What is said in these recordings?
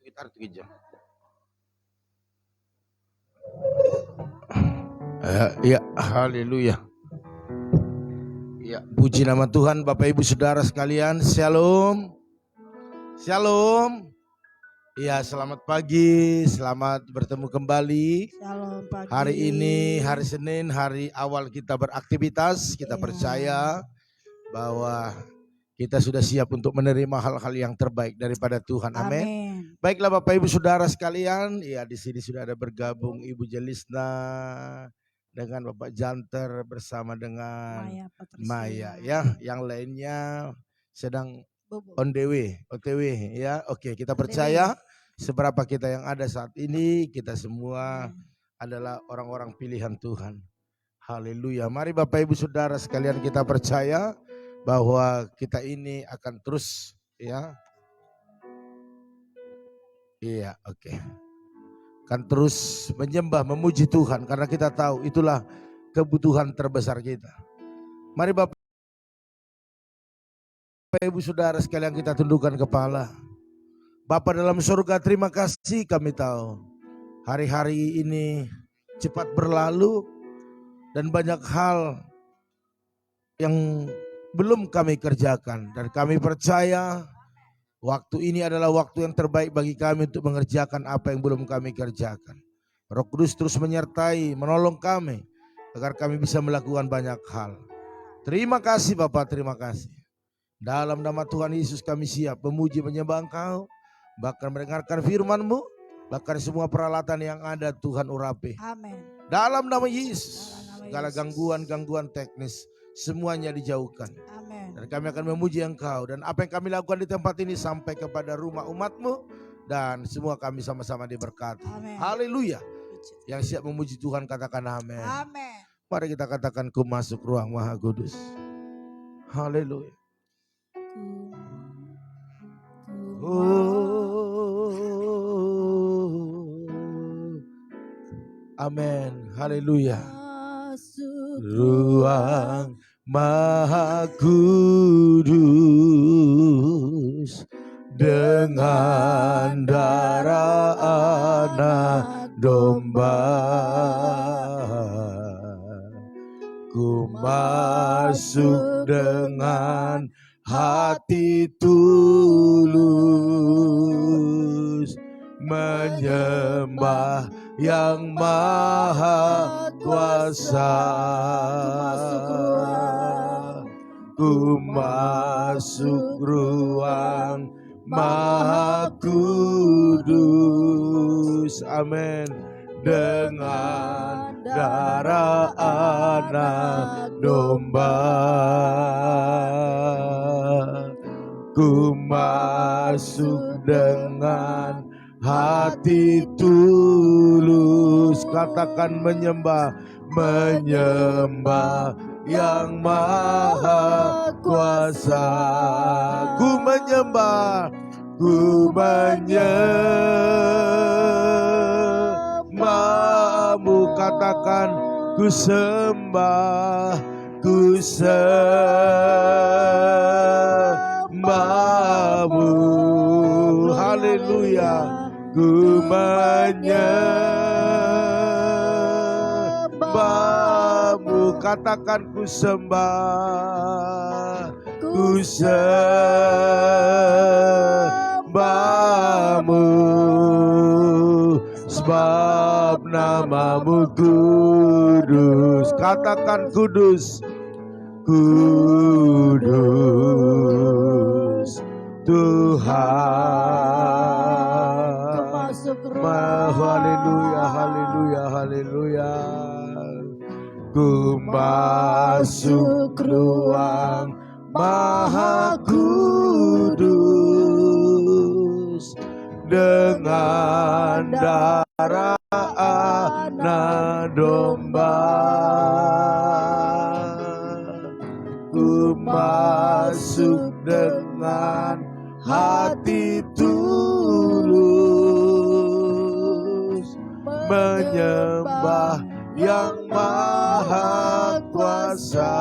Sekitar 3 jam. Ya, haleluya. Ya, puji nama Tuhan, Bapak Ibu Saudara sekalian. Shalom. Shalom. Ya, selamat pagi, selamat bertemu kembali. Shalom pagi. Hari ini hari Senin, hari awal kita beraktivitas. Kita percaya bahwa kita sudah siap untuk menerima hal-hal yang terbaik daripada Tuhan. Amin. Baiklah Bapak Ibu Saudara sekalian, ya di sini sudah ada bergabung Ibu Jelisna dengan Bapak Janter bersama dengan Maya ya, yang lainnya sedang on the way, OTW ya. Oke, kita percaya seberapa kita yang ada saat ini, kita semua adalah orang-orang pilihan Tuhan. Haleluya. Mari Bapak Ibu Saudara sekalian, kita percaya bahwa kita ini akan terus ya. Iya, oke. Akan terus menyembah, memuji Tuhan karena kita tahu itulah kebutuhan terbesar kita. Mari Bapak Ibu Saudara sekalian, kita tundukkan kepala. Bapa dalam surga, terima kasih, kami tahu hari-hari ini cepat berlalu dan banyak hal yang belum kami kerjakan, dan kami percaya waktu ini adalah waktu yang terbaik bagi kami untuk mengerjakan apa yang belum kami kerjakan. Roh Kudus terus menyertai, menolong kami agar kami bisa melakukan banyak hal. Terima kasih Bapak, terima kasih. Dalam nama Tuhan Yesus kami siap memuji, menyembah Engkau, bahkan mendengarkan firman-Mu, bahkan semua peralatan yang ada Tuhan urapi. Amin. Dalam nama Yesus, segala gangguan-gangguan teknis semuanya dijauhkan. Amin. Dan kami akan memuji Engkau, dan apa yang kami lakukan di tempat ini sampai kepada rumah umat-Mu, dan semua kami sama-sama diberkati. Haleluya. Yang siap memuji Tuhan katakan amin. Amin. Mari kita katakan, ku masuk ruang Maha Kudus. Haleluya. Amin. Haleluya. Ruang Maha Kudus dengan darah anak domba, ku masuk dengan hati tulus, menyembah yang maha kuasa. Ku masuk ruang Maha Kudus, amin, dengan darah anak domba. Ku masuk dengan hati tulus, katakan menyembah, menyembah yang maha kuasa. Ku menyembah-Mu, katakan ku sembah, ku sembah-Mu. Haleluya. Ku menyembah-Mu, katakan ku sembah, ku sembah-Mu, sebab nama-Mu kudus. Katakan kudus, kudus Tuhan. Haleluya, haleluya, haleluya. Ku masuk ruang Maha Kudus dengan darah anak domba. Ku masuk dengan hati tulus, menyembah yang maha kuasa.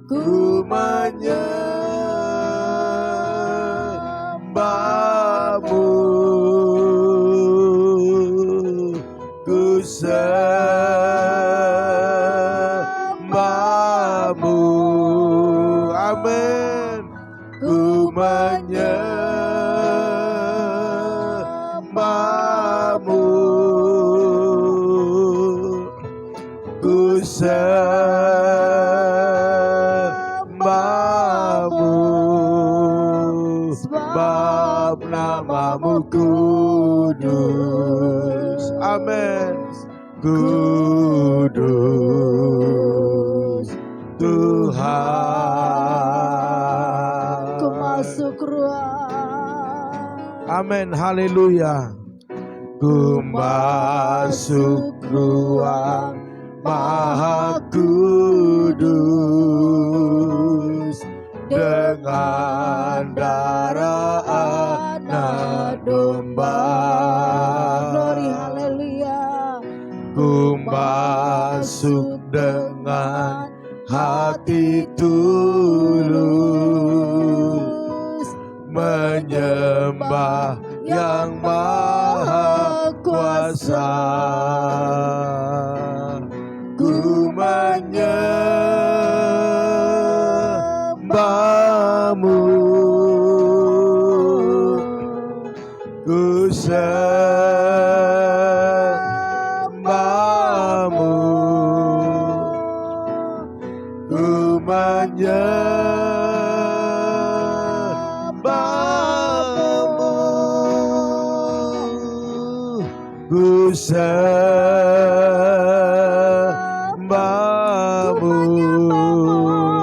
Ku menyembah sembahmu, sebab namamu kudus. Amin. Kudus Tuhan. Ku masuk ruang. Amin. Haleluya. Ku masuk ruang Maha Kudus dengan darah anak domba. Glory, haleluya. Ku masuk dengan hati tulus, menyembah yang maha kuasa. Ku menyembahmu, ku sembahmu, ku menyembahmu, ku sembahmu.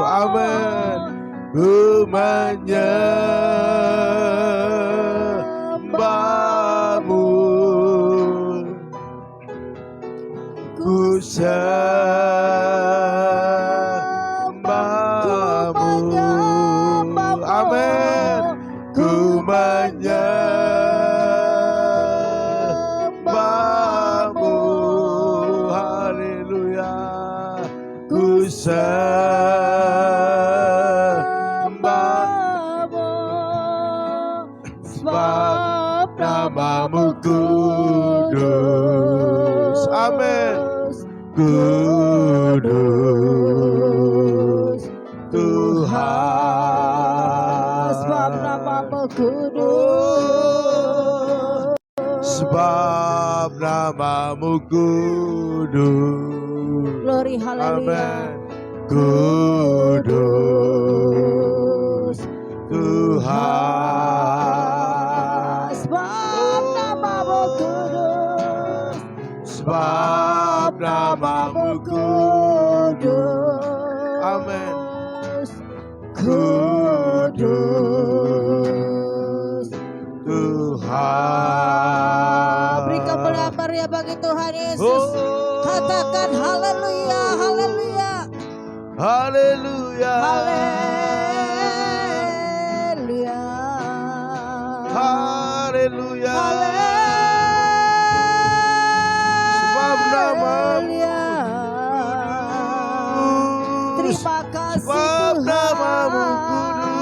Amin. Ku menyembahmu, ku sembahmu. Amin. Ku menyembahmu. Haleluya. Ku sembahmu, sebab namamu kudus. Amin. Kudus Tuhan. Sebab namamu kudus. Sebab namamu kudus. Glory, haleluya. Amin. Kudus Tuhan. Sebab namamu kudus. Sebab namamu kudus. Amin. Kudus Tuhan. Beri kemuliaan meriah bagi Tuhan Yesus. Katakan haleluya, haleluya. Haleluya. Haleluya. Haleluya. Sebab namamu kudus. Terima kasih Sebab Tuhan. namamu kudus.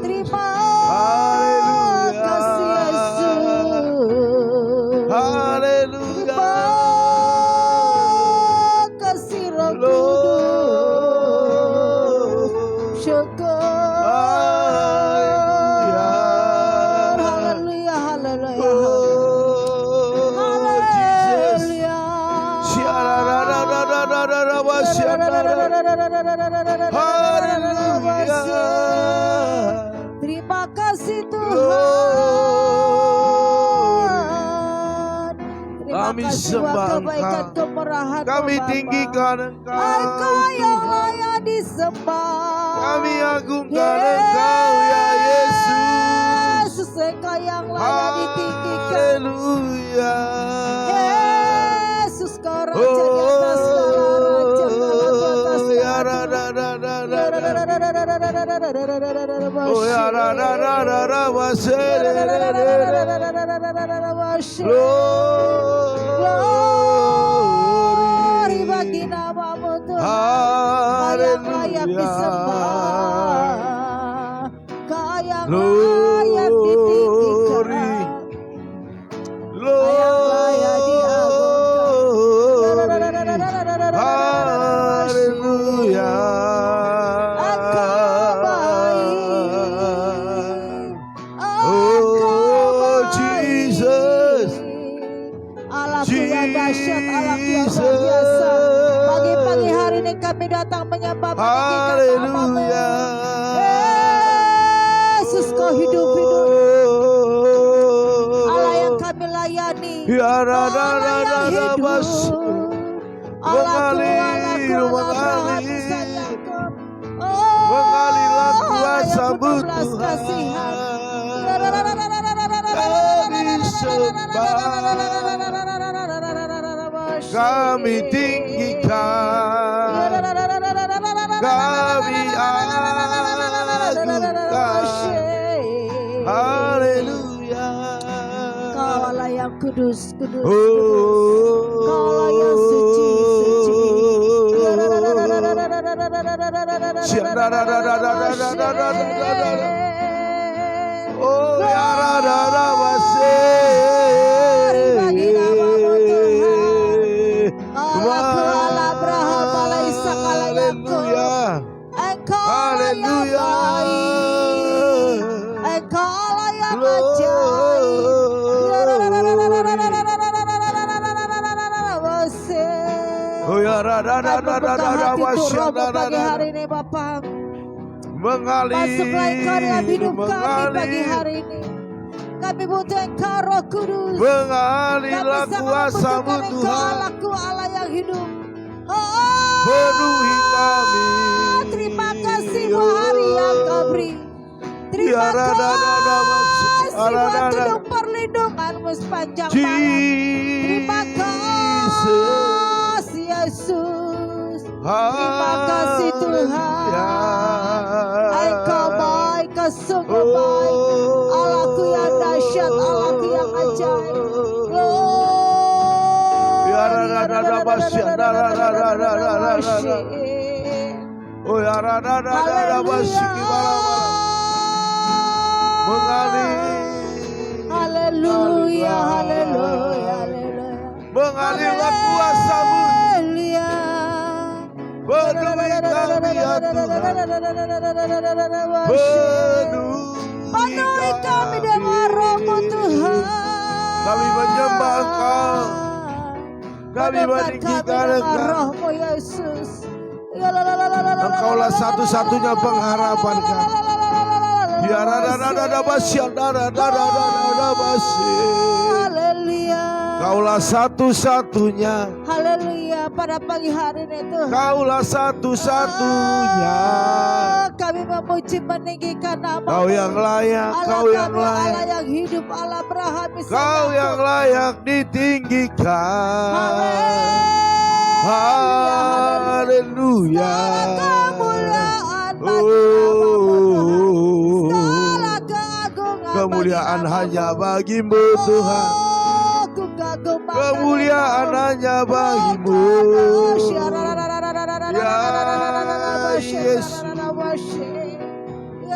Terima Haleluya. kasih Yesus. Haleluya. Terima kasih Roh Kudus. Syukur. Haleluya. Haleluya, haleluya. Oh, Jesus. Haleluya. Haleluya. Terima kasih Tuhan. Terima Kami kasih sembah buat kebaikan Engkau. kemurahan Kami Bapa. tinggikan Engkau yang layak disembah. Kami agungkan Engkau ya Yesus. Yesus, Engkau yang layak ditinggikan. Haleluya. Yesus, Kau Raja di atas segala raja, segala kota, Oh ya segala ra ra ra ra ra ra. Tuhan. Oh ya ra ra ra ra ra wa se re re re re. Glory bagi namamu Tuhan. Kau yang layak disembah, Kau yang layak ditinggikan, Kau yang layak diagungkan. Haleluya. Engkau baik, Oh Jesus. Allahku yang dahsyat, Allahku yang Jesus. kami datang menyembah Haleluya. Yesus, kau hidup-hidup. Allah yang kami layani. Ya Allah yang hidup. Mengalir, mengalirlah kuasa-Mu Tuhan. Kami tinggikan, kami agungkan. Haleluya. Kau Allah yang kudus, kudus, kudus. Kau Allah yang suci, suci. Oh ya bagi namamu Tuhan. Allah Abraham, Allah Ishak, Allah Yakub. Engkau Allah yang baik. Engkau Allah yang ajaib. Oh ya pagi hari ini Bapak. mengalir, Masuklah Engkau dalam hidup kami pagi hari ini. Kami butuh Engkau Roh Kudus. mengalirlah kuasa-Mu Engkau Tuhan. Allahku, Allah yang hidup. Penuhi kami. Terima kasih hari yang Kau beri. Terima kasih buat tudung perlindungan-Mu sepanjang malam. Terima kasih Yesus. Terima kasih Tuhan. Engkau baik, Kau sungguh baik. Allahku yang dahsyat, Allahku yang ajaib. Oh ya Haleluya, haleluya, haleluya. mengalirlah kuasa-Mu. Penuhi kami ya Tuhan. Penuhi kami dengan Roh-Mu Tuhan. Kami menyembah Engkau. Kami meninggikan Engkau. Roh-Mu Yesus. Engkaulah satu-satunya pengharapan kami. Ya Haleluya. Kaulah satu-satunya. Haleluya, pada pagi hari ini Tuhan. Kaulah satu-satunya. Kami memuji meninggikan nama. Kau yang layak, Kau yang layak. Allah yang hidup, Allah Abraham, Ishak, Kau yang layak ditinggikan. Haleluya. Kemuliaan bagi namamu Tuhan. Segala keagungan Kemuliaan bagi hanya namamu. bagi-Mu Tuhan. Ku kagum akan Kemuliaan hanya bagi-Mu. Ya Yesus.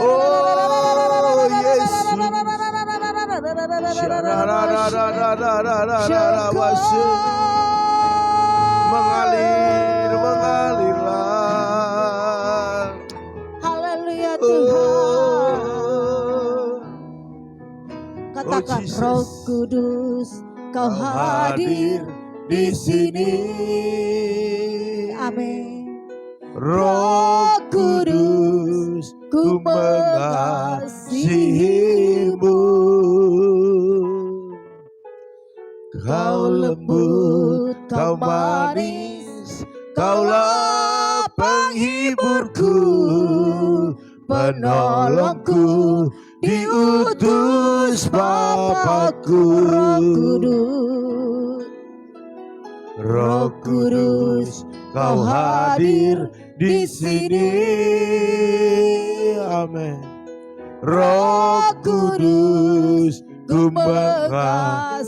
Oh Yesus. Mengalir, mengalirlah. Haleluya Tuhan. Katakan Jesus. Roh Kudus, Kau hadir di sini. Amin. Roh Kudus, ku mengasihi-Mu. Kau lembut, Kau manis, Kaulah penghiburku, penolongku, diutus Bapakku. Roh Kudus, Kau hadir di sini. Amin. Roh Kudus, ku mengasihi-Mu.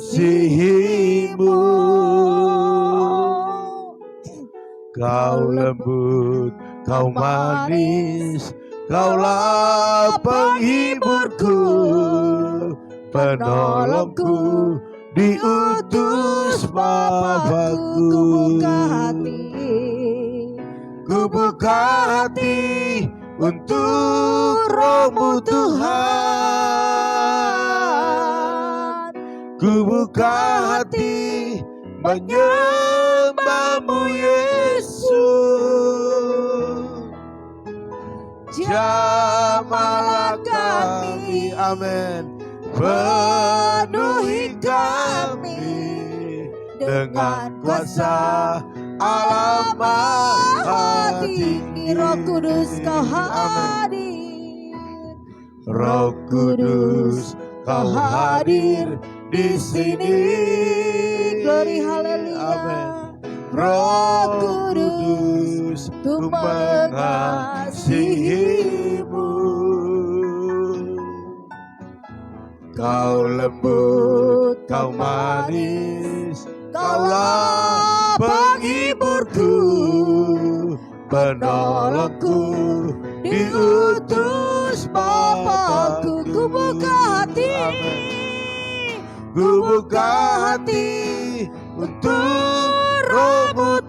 Kau lembut, Kau manis, Kaulah penghiburku, penolongku, diutus Bapakku. Ku buka hati untuk Roh-Mu Tuhan. Ku buka hati menyembah-Mu Yesus. Jamahlah kami, amin. Penuhi kami dengan kuasa Allah Maha Tinggi. Roh Kudus kau hadir, Roh Kudus kau hadir di sini. Glory haleluya. Amin. Roh Kudus, ku mengasihimu. Kau lembut, kau manis, kaulah penghiburku, penolongku, diutus Bapakku. Ku buka hati, Ku buka hati untuk Roh-Mu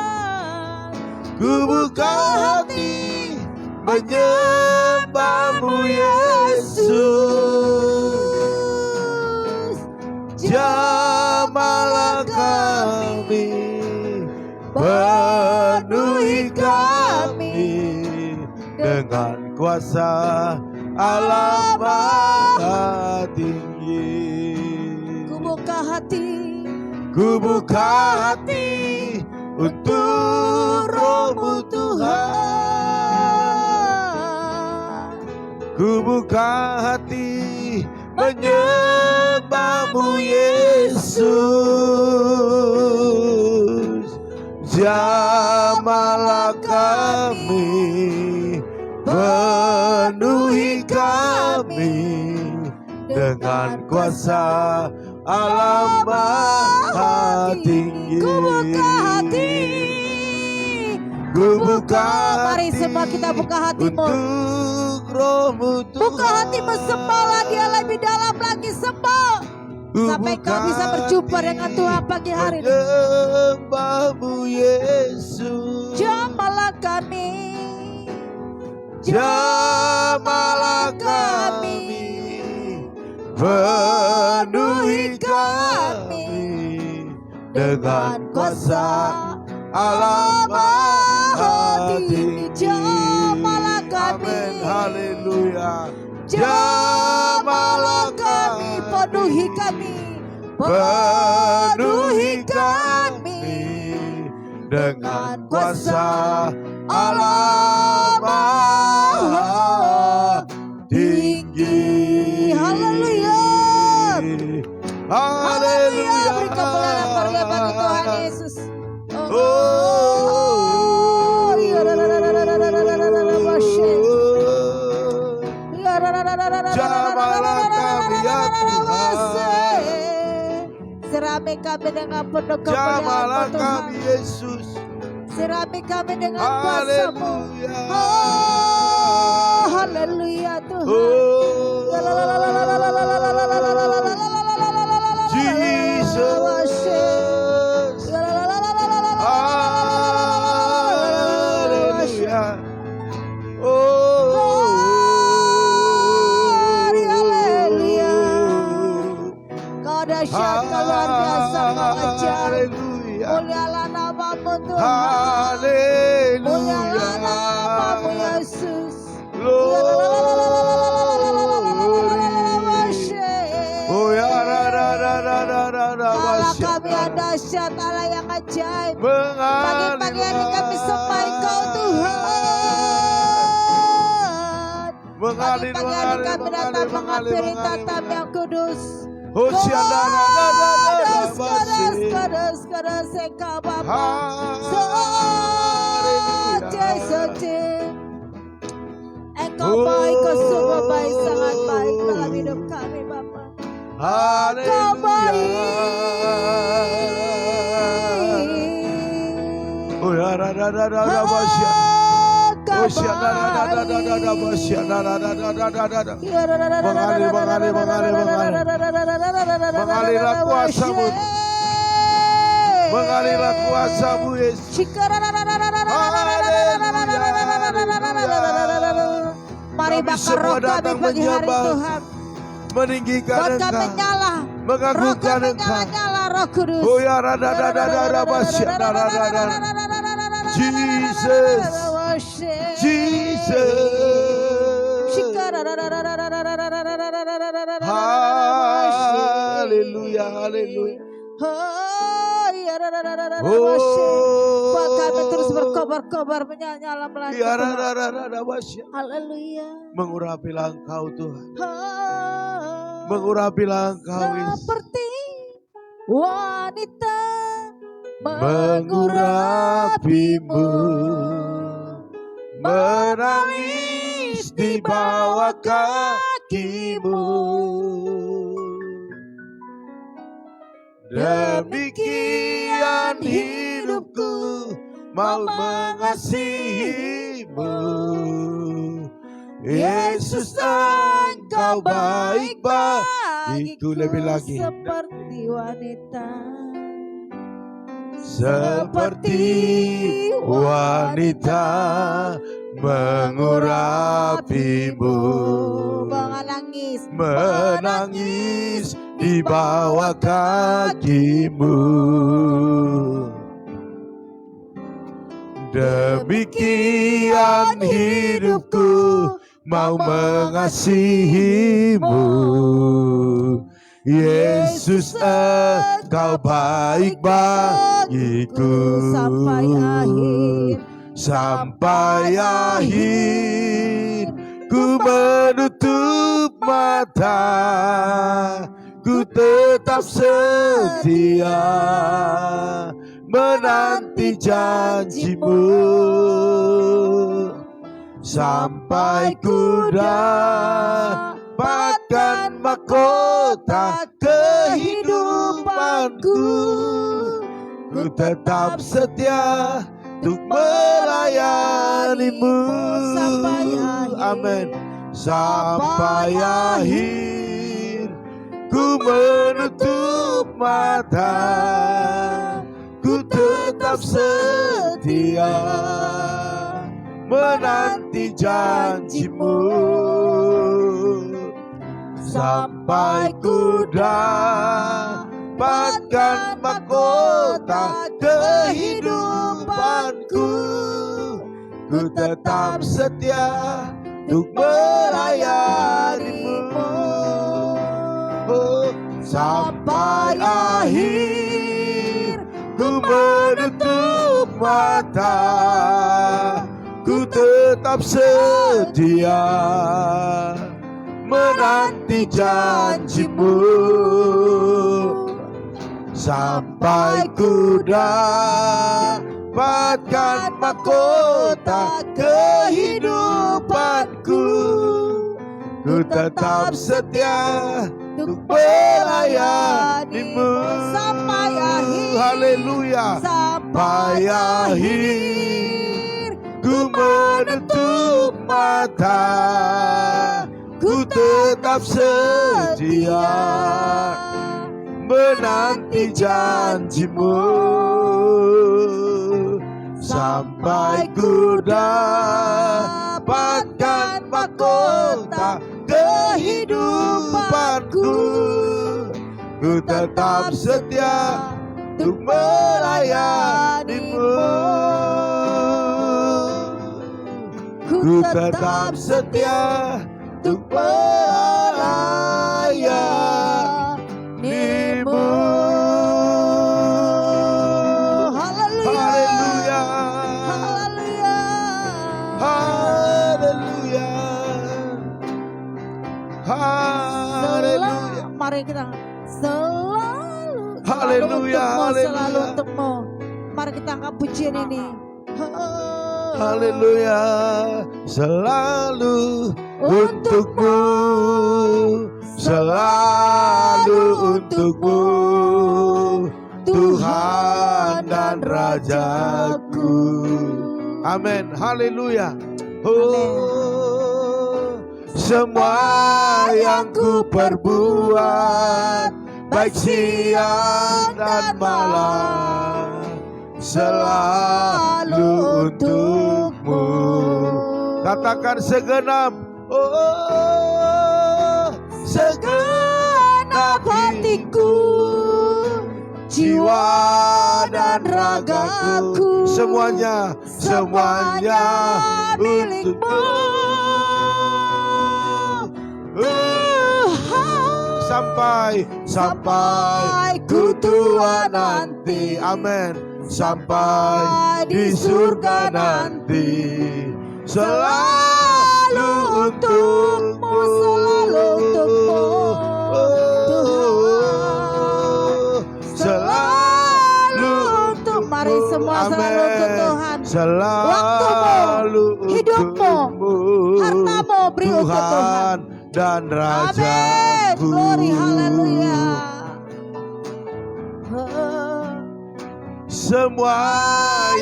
Tuhan. Ku buka hati menyembah-Mu Yesus. Jamahlah kami, penuhi kami dengan kuasa Allah Maha Tinggi. ku buka hati, Ku buka hati untuk Roh-Mu Tuhan. Ku buka hati menyembah-Mu Yesus. Jamahlah kami, penuhi kami dengan kuasa Allah Maha Tinggi. ku buka hati. Ku buka Mari hati semua kita buka hatimu. untuk Roh-Mu Tuhan. Buka hatimu, sembahlah Dia lebih dalam lagi, sembah sampai kau bisa berjumpa dengan Tuhan pagi hari ini. Menyembah-Mu Yesus. Jamahlah kami, Jamahlah kami, penuhi kami dengan kuasa Allah Maha Tinggi. Jamahlah kami, Amin, haleluya. jamahlah kami, penuhi kami, Penuhi kami dengan kuasa Allah Maha Tinggi. Haleluya. Haleluya. Beri kemuliaan keluarga bagi Tuhan Yesus. Jamahlah kami ya Tuhan. Sirami kami dengan penuh Jamahlah kemuliaan Tuhan. kami Yesus. Sirami kami dengan kuasa-Mu. Haleluya. Oh, haleluya Tuhan. Jesus. Haleluya. Haleluya. Kau dahsyat, kau luar biasa, kau ajaib. Haleluya. Mulialah nama-Mu Tuhan. Haleluya. Mulialah nama-Mu Yesus. Oh ya, Allah kami yang dahsyat, Allah yang ajaib. Pagi-pagi hari kami sembah Engkau Tuhan. Pagi-pagi hari kami datang menghampiri tatamu yang kudus. Kudus, Engkau Bapa. Suci. Engkau baik, Kau sungguh baik, sangat baik dalam hidup kami Bapa. Kau baik. Oh ya, mengalirlah kuasa-Mu, mengalirlah kuasa-Mu Yesus. Mari bakar roh kami pagi hari Tuhan. Meninggikan Buat kami Engkau, nyala. Roh mengagungkan kami Engkau. nyala Roh Kudus. Oh ya, Jesus. Haleluya, haleluya. Buat kami terus berkobar-kobar menyala melanjut. Haleluya. Mengurapilah Engkau Tuhan. Mengurapilah Engkau Yesus. Seperti wanita mengurapimu, menangis di bawah kakimu. Demikian hidupku mau mengasihimu. Yesus, Engkau baik bagiku. Lebih lagi. Seperti wanita, seperti wanita mengurapimu, menangis di bawah kakimu. Demikian hidupku mau mengasihimu. Yesus, Engkau baik bagiku. Sampai akhir ku menutup mata, ku tetap setia menanti janjimu. Sampai ku dapatkan mahkota kehidupanku, ku tetap setia untuk melayanimu. Amin. Sampai akhir ku menutup mata, ku tetap setia menanti janjimu. Sampai ku dapatkan mahkota kehidupanku, ku tetap setia untuk melayanimu. Oh, sampai akhir ku menutup mata, ku tetap setia menanti janjimu. Sampai ku dapatkan mahkota kehidupanku, ku tetap setia untuk melayanimu. Sampai akhir, haleluya. Sampai akhir ku menutup mata, ku tetap setia menanti janjimu. Sampai ku dapatkan mahkota kehidupanku, ku tetap setia untuk melayanimu. Ku tetap setia untuk melayanimu. haleluya, Haleluya, haleluya. haleluya, haleluya. Mari kita selalu, Haleluya, selalu haleluya. untukmu. Mari kita angkat pujian ini. Haleluya, selalu untukmu, selalu untukmu, Tuhan dan Rajaku. Amin, haleluya. Oh, semua yang ku perbuat, baik siang dan malam, selalu untukmu. Katakan segenap, oh, segenap hatiku, jiwa dan ragaku, semuanya, semuanya milikmu. Sampai ku tua nanti, amin. Sampai di surga nanti, selalu untukmu, selalu untukmu, Tuhan. Selalu untuk, mari semua selalu untuk Tuhan. Selalu hidupmu, hartamu beri untuk Tuhan. Tuhan dan Raja. Amin. Glory, haleluya. Semua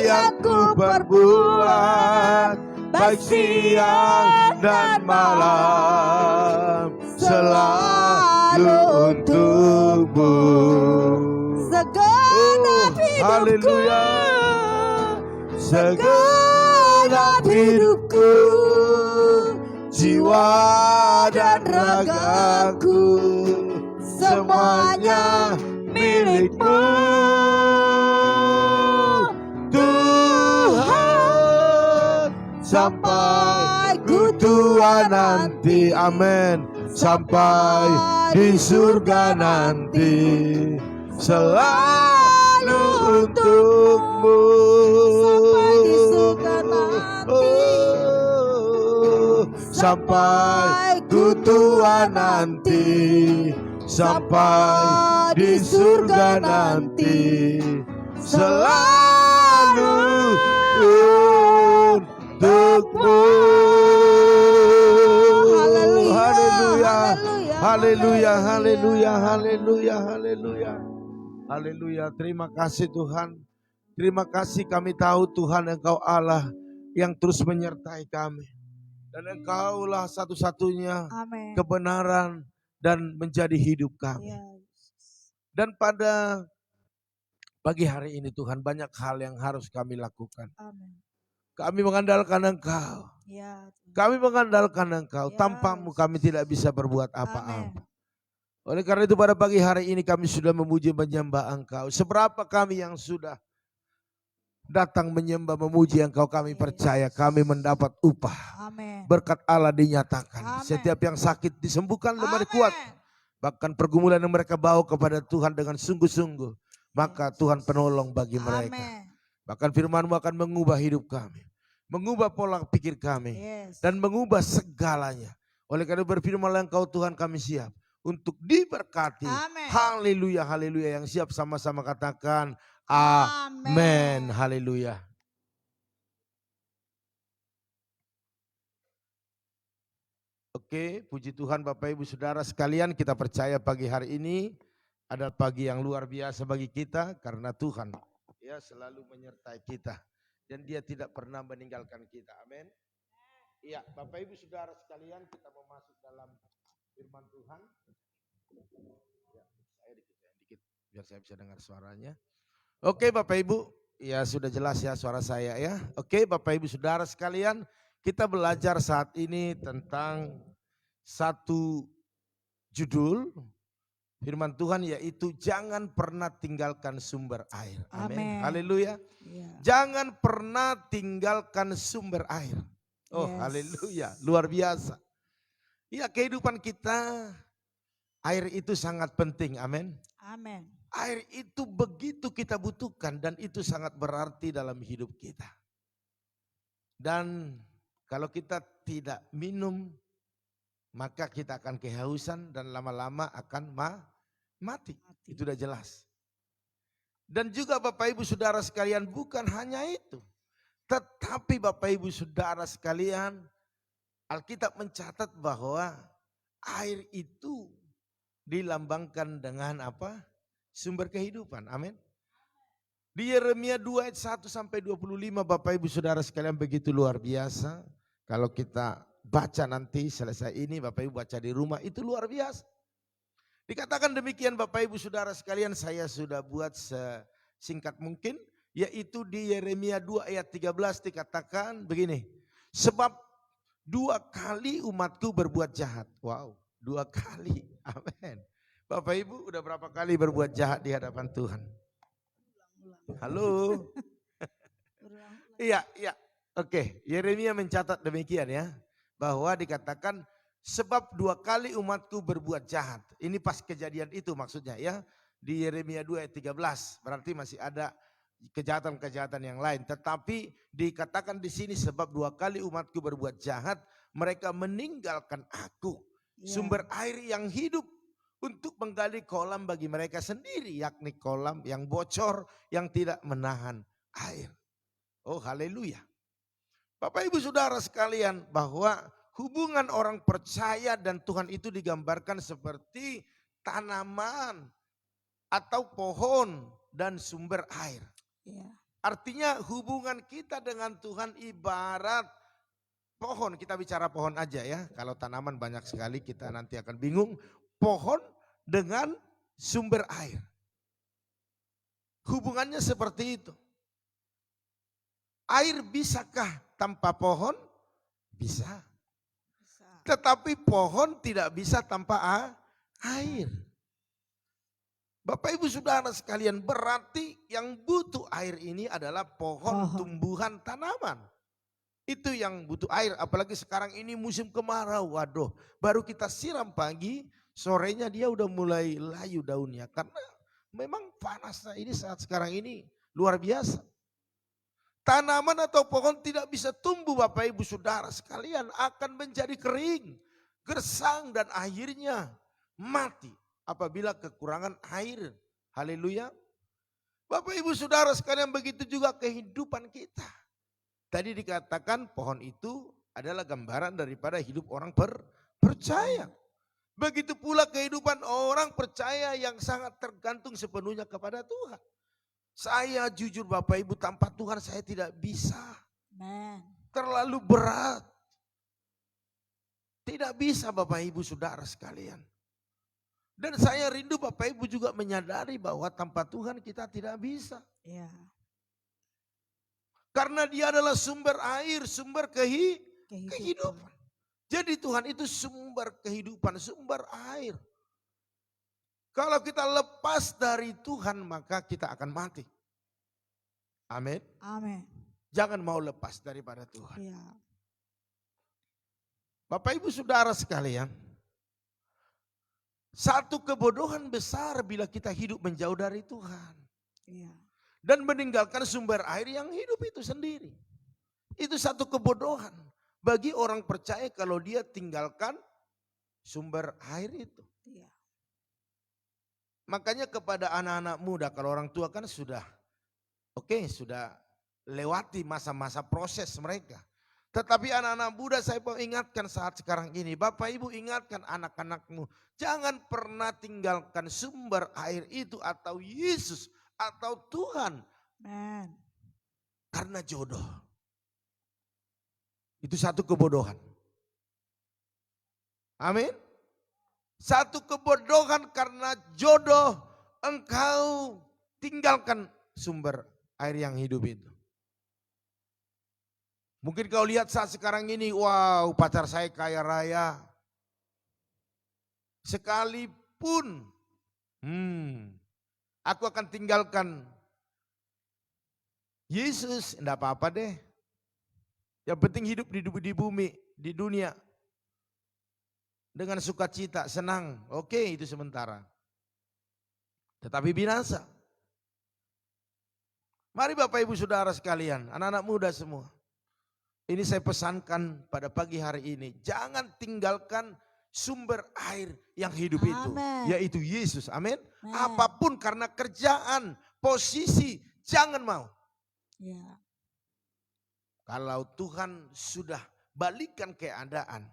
yang ku perbuat, baik siang dan malam, selalu untukmu. Segenap hidupku, haleluya. Segenap hidupku, jiwa dan ragaku, semuanya milikmu, Tuhan. Sampai ku tua nanti, amin. Sampai di surga nanti, selalu untukmu. Sampai di surga nanti, sampai ku tua nanti, sampai di surga nanti, selalu untukmu. Haleluya, haleluya, haleluya, haleluya, haleluya, haleluya. Terima kasih Tuhan. Terima kasih, kami tahu Tuhan Engkau Allah yang terus menyertai kami. Dan Engkaulah satu-satunya amin, kebenaran dan menjadi hidup kami. Dan pada pagi hari ini Tuhan, banyak hal yang harus kami lakukan. Amin. Kami mengandalkan Engkau. Ya, kami mengandalkan Engkau. Yes. Tanpamu kami tidak bisa berbuat apa-apa. Amin. Oleh karena itu pada pagi hari ini kami sudah memuji menyembah Engkau. Seberapa kami yang sudah datang menyembah memuji Engkau, kami percaya kami mendapat upah. Amin. Berkat Allah dinyatakan. Amin. Setiap yang sakit disembuhkan, lemah kuat. Bahkan pergumulan yang mereka bawa kepada Tuhan dengan sungguh-sungguh, maka Tuhan penolong bagi mereka. Amin. Bahkan firman-Mu akan mengubah hidup kami, mengubah pola pikir kami, dan mengubah segalanya. Oleh karena berfirman Engkau Tuhan, kami siap untuk diberkati. Amin. Haleluya, haleluya. Yang siap sama-sama katakan amin. Haleluya. Oke, puji Tuhan Bapak Ibu Saudara sekalian, kita percaya pagi hari ini adalah pagi yang luar biasa bagi kita karena Tuhan ya selalu menyertai kita dan Dia tidak pernah meninggalkan kita. Amin. Iya, Bapak Ibu Saudara sekalian, kita mau masuk dalam firman Tuhan. Ya, saya dikit biar saya bisa dengar suaranya. Oke Bapak Ibu, ya sudah jelas ya suara saya ya. Oke Bapak Ibu Saudara sekalian, kita belajar saat ini tentang satu judul firman Tuhan, yaitu jangan pernah tinggalkan sumber air. Amin. Haleluya. Ya. Jangan pernah tinggalkan sumber air. Oh haleluya, luar biasa. Ya, kehidupan kita air itu sangat penting. Amin. Amin. Air itu begitu kita butuhkan dan itu sangat berarti dalam hidup kita. Dan kalau kita tidak minum, maka kita akan kehausan dan lama-lama akan mati. Itu sudah jelas. Dan juga Bapak Ibu Saudara sekalian, bukan hanya itu. Tetapi Bapak Ibu Saudara sekalian, Alkitab mencatat bahwa air itu dilambangkan dengan apa? Sumber kehidupan. Amin. Di Yeremia 2 ayat 1 sampai 25 Bapak Ibu Saudara sekalian, begitu luar biasa. Kalau kita baca nanti selesai ini, Bapak Ibu baca di rumah, itu luar biasa. Dikatakan demikian Bapak Ibu Saudara sekalian, saya sudah buat sesingkat mungkin, yaitu di Yeremia 2 ayat 13 dikatakan begini. Sebab 2 kali umatku berbuat jahat. Wow, 2 kali. Amin. Bapak Ibu udah berapa kali berbuat jahat di hadapan Tuhan? Halo. Iya, iya. Oke, Yeremia mencatat demikian ya. Bahwa dikatakan sebab 2 kali umatku berbuat jahat. Ini pas kejadian itu maksudnya ya. Di Yeremia 2 ayat 13. Berarti masih ada kejahatan-kejahatan yang lain. Tetapi dikatakan di sini sebab 2 kali umatku berbuat jahat. Mereka meninggalkan aku. Ya. Sumber air yang hidup. Untuk menggali kolam bagi mereka sendiri. Yakni kolam yang bocor yang tidak menahan air. Oh haleluya. Bapak ibu saudara sekalian, bahwa hubungan orang percaya dan Tuhan itu digambarkan seperti tanaman atau pohon dan sumber air. Ya. Artinya hubungan kita dengan Tuhan ibarat pohon. Kita bicara pohon aja ya. Kalau tanaman banyak sekali kita nanti akan bingung. Pohon dengan sumber air. Hubungannya seperti itu. Air bisakah tanpa pohon? Bisa. Tetapi pohon tidak bisa tanpa air. Bapak ibu saudara sekalian, berarti yang butuh air ini adalah pohon, tumbuhan, tanaman. Itu yang butuh air, apalagi sekarang ini musim kemarau. Waduh, baru kita siram pagi, sorenya dia udah mulai layu daunnya. Karena memang panasnya ini saat sekarang ini luar biasa. Tanaman atau pohon tidak bisa tumbuh Bapak Ibu Saudara sekalian, akan menjadi kering, gersang dan akhirnya mati apabila kekurangan air. Haleluya. Bapak Ibu Saudara sekalian, begitu juga kehidupan kita. Tadi dikatakan pohon itu adalah gambaran daripada hidup orang percaya. Begitu pula kehidupan orang percaya yang sangat tergantung sepenuhnya kepada Tuhan. Saya jujur Bapak Ibu, tanpa Tuhan saya tidak bisa. Amen. Terlalu berat. Tidak bisa Bapak Ibu Saudara sekalian. Dan saya rindu Bapak Ibu juga menyadari bahwa tanpa Tuhan kita tidak bisa. Ya. Karena dia adalah sumber air, sumber kehidupan. Jadi Tuhan itu sumber kehidupan, sumber air. Kalau kita lepas dari Tuhan maka kita akan mati. Amin. Amin. Jangan mau lepas daripada Tuhan. Ya. Bapak Ibu Saudara sekalian, satu kebodohan besar bila kita hidup menjauh dari Tuhan. Ya. Dan meninggalkan sumber air yang hidup itu sendiri. Itu satu kebodohan bagi orang percaya kalau dia tinggalkan sumber air itu. Ya. Makanya kepada anak-anak muda, kalau orang tua kan sudah sudah lewati masa-masa proses mereka. Tetapi anak-anak muda saya mau ingatkan saat sekarang ini, Bapak Ibu ingatkan anak-anakmu, jangan pernah tinggalkan sumber air itu atau Yesus atau Tuhan. Amen. Karena jodoh. Itu satu kebodohan. Amin. Satu kebodohan karena jodoh engkau tinggalkan sumber air yang hidup itu. Mungkin kau lihat saat sekarang ini, wow pacar saya kaya raya. Sekalipun aku akan tinggalkan Yesus, enggak apa-apa deh. Yang penting hidup di bumi, di dunia. Dengan sukacita, senang, oke itu sementara. Tetapi binasa. Mari Bapak Ibu Saudara sekalian, anak-anak muda semua. Ini saya pesankan pada pagi hari ini. Jangan tinggalkan sumber air yang hidup itu. Yaitu Yesus, amin. Apapun karena kerjaan, posisi, jangan mau. Ya. Kalau Tuhan sudah balikan keadaan,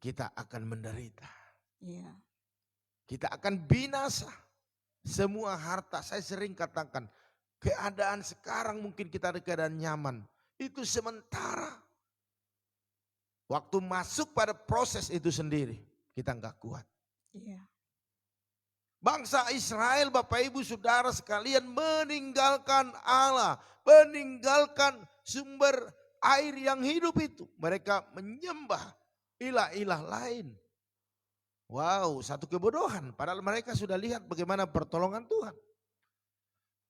kita akan menderita. Ya. Kita akan binasa. Semua harta, saya sering katakan, keadaan sekarang mungkin kita ada keadaan nyaman. Itu sementara. Waktu masuk pada proses itu sendiri, kita enggak kuat. Ya. Bangsa Israel, Bapak Ibu Saudara sekalian meninggalkan Allah. Meninggalkan sumber air yang hidup itu. Mereka menyembah ilah-ilah lain. Wow, satu kebodohan. Padahal mereka sudah lihat bagaimana pertolongan Tuhan.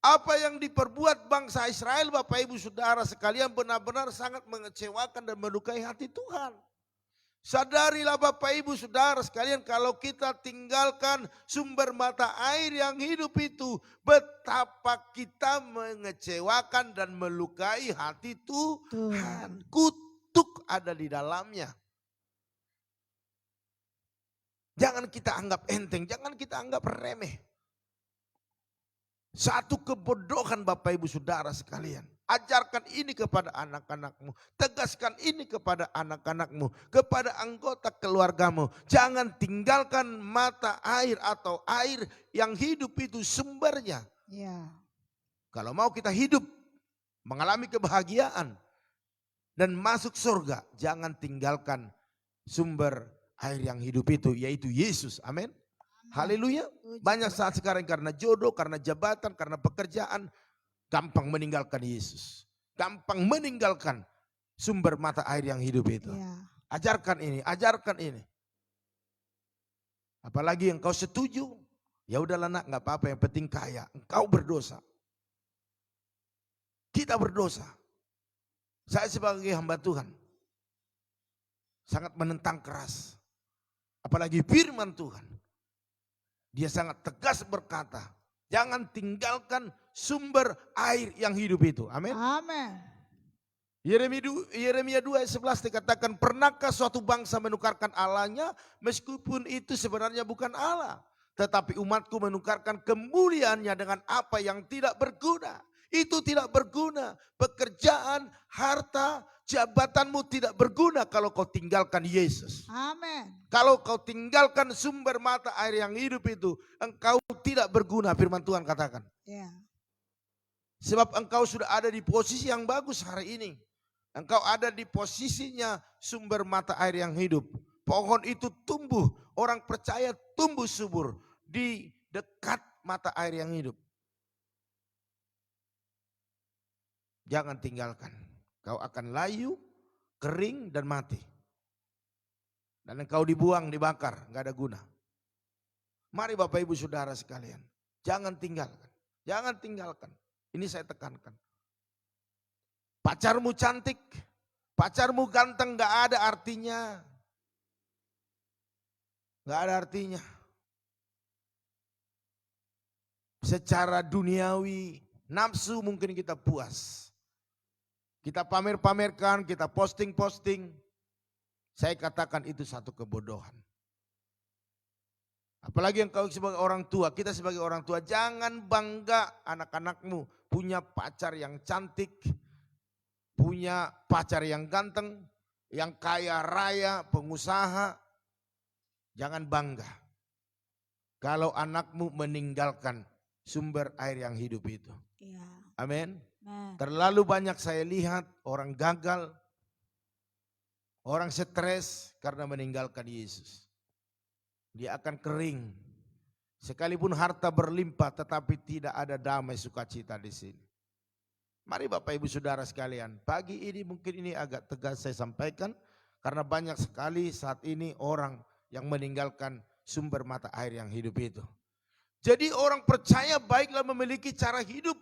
Apa yang diperbuat bangsa Israel, Bapak Ibu Saudara sekalian, benar-benar sangat mengecewakan dan melukai hati Tuhan. Sadarilah Bapak Ibu Saudara sekalian, kalau kita tinggalkan sumber mata air yang hidup itu, betapa kita mengecewakan dan melukai hati Tuhan. Kutuk ada di dalamnya. Jangan kita anggap enteng, jangan kita anggap remeh. Satu kebodohan Bapak Ibu Saudara sekalian. Ajarkan ini kepada anak-anakmu. Tegaskan ini kepada anak-anakmu. Kepada anggota keluargamu. Jangan tinggalkan mata air atau air yang hidup itu sumbernya. Ya. Kalau mau kita hidup, mengalami kebahagiaan, dan masuk surga, jangan tinggalkan sumber air yang hidup itu, yaitu Yesus. Amin. Haleluya. Banyak saat sekarang karena jodoh, karena jabatan, karena pekerjaan, gampang meninggalkan Yesus. Gampang meninggalkan sumber mata air yang hidup itu. Ya. Ajarkan ini, ajarkan ini. Apalagi yang kau setuju, ya udahlah nak, nggak apa-apa, yang penting kaya. Engkau berdosa. Kita berdosa. Saya sebagai hamba Tuhan sangat menentang keras. Apalagi firman Tuhan. Dia sangat tegas berkata, jangan tinggalkan sumber air yang hidup itu. Amin. Amin. Yeremia 2 ayat 11 dikatakan, pernahkah suatu bangsa menukarkan Allahnya meskipun itu sebenarnya bukan Allah. Tetapi umatku menukarkan kemuliaannya dengan apa yang tidak berguna. Itu tidak berguna. Pekerjaan, harta, jabatanmu tidak berguna kalau kau tinggalkan Yesus. Amin. Kalau kau tinggalkan sumber mata air yang hidup itu, engkau tidak berguna, firman Tuhan katakan. Ya. Sebab engkau sudah ada di posisi yang bagus hari ini. Engkau ada di posisinya sumber mata air yang hidup. Pohon itu tumbuh, orang percaya tumbuh subur di dekat mata air yang hidup. Jangan tinggalkan. Kau akan layu, kering dan mati. Dan engkau dibuang, dibakar, nggak ada guna. Mari Bapak Ibu Saudara sekalian, jangan tinggalkan. Jangan tinggalkan. Ini saya tekankan. Pacarmu cantik, pacarmu ganteng, nggak ada artinya. Nggak ada artinya. Secara duniawi, nafsu mungkin kita puas. Kita pamer-pamerkan, kita posting-posting. Saya katakan itu satu kebodohan. Apalagi yang kau sebagai orang tua, kita sebagai orang tua, jangan bangga anak-anakmu punya pacar yang cantik, punya pacar yang ganteng, yang kaya raya, pengusaha. Jangan bangga kalau anakmu meninggalkan sumber air yang hidup itu. Ya. Amin. Nah. Terlalu banyak saya lihat orang gagal, orang stres karena meninggalkan Yesus. Dia akan kering. Sekalipun harta berlimpah tetapi tidak ada damai sukacita di sini. Mari Bapak Ibu Saudara sekalian, pagi ini mungkin ini agak tegas saya sampaikan. Karena banyak sekali saat ini orang yang meninggalkan sumber mata air yang hidup itu. Jadi orang percaya baiklah memiliki cara hidup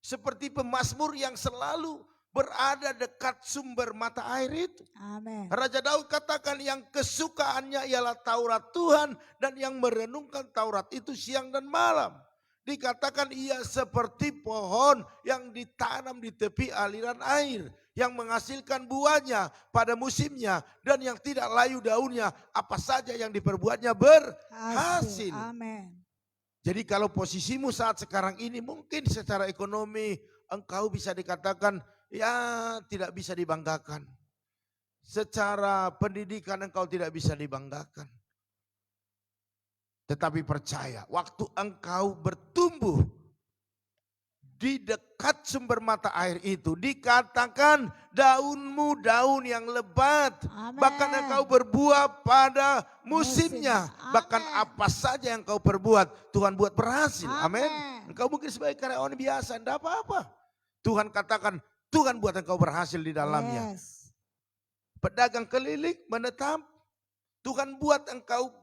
seperti pemazmur yang selalu berada dekat sumber mata air itu. Amin. Raja Daud katakan yang kesukaannya ialah Taurat Tuhan dan yang merenungkan Taurat itu siang dan malam. Dikatakan ia seperti pohon yang ditanam di tepi aliran air, yang menghasilkan buahnya pada musimnya dan yang tidak layu daunnya, apa saja yang diperbuatnya berhasil. Amin. Jadi kalau posisimu saat sekarang ini mungkin secara ekonomi engkau bisa dikatakan ya tidak bisa dibanggakan. Secara pendidikan engkau tidak bisa dibanggakan. Tetapi percaya waktu engkau bertumbuh di dekat sumber mata air itu dikatakan daunmu daun yang lebat. Amen. Bahkan engkau berbuah pada musimnya. Bahkan apa saja yang kau perbuat Tuhan buat berhasil. Amin. Engkau mungkin sebagai karyawan biasa tidak apa-apa. Tuhan katakan Tuhan buat engkau berhasil di dalamnya. Yes. Pedagang keliling menetap. Tuhan buat engkau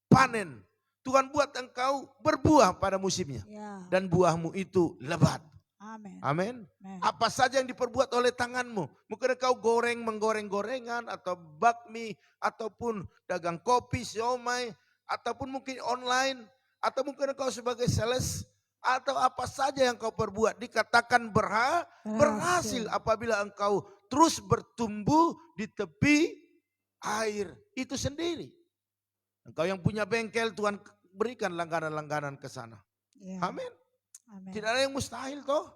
panen. Tuhan buat engkau berbuah pada musimnya. Ya. Dan buahmu itu lebat. Amin. Amin. Amin. Apa saja yang diperbuat oleh tanganmu. Mungkin engkau menggoreng gorengan atau bakmi. Ataupun dagang kopi, siomay. Ataupun mungkin online. Atau mungkin engkau sebagai sales. Atau apa saja yang kau perbuat. Dikatakan berhasil apabila engkau terus bertumbuh di tepi air itu sendiri. Engkau yang punya bengkel, Tuhan berikan langganan-langganan ke sana. Ya. Amin. Amin. Tidak ada yang mustahil toh.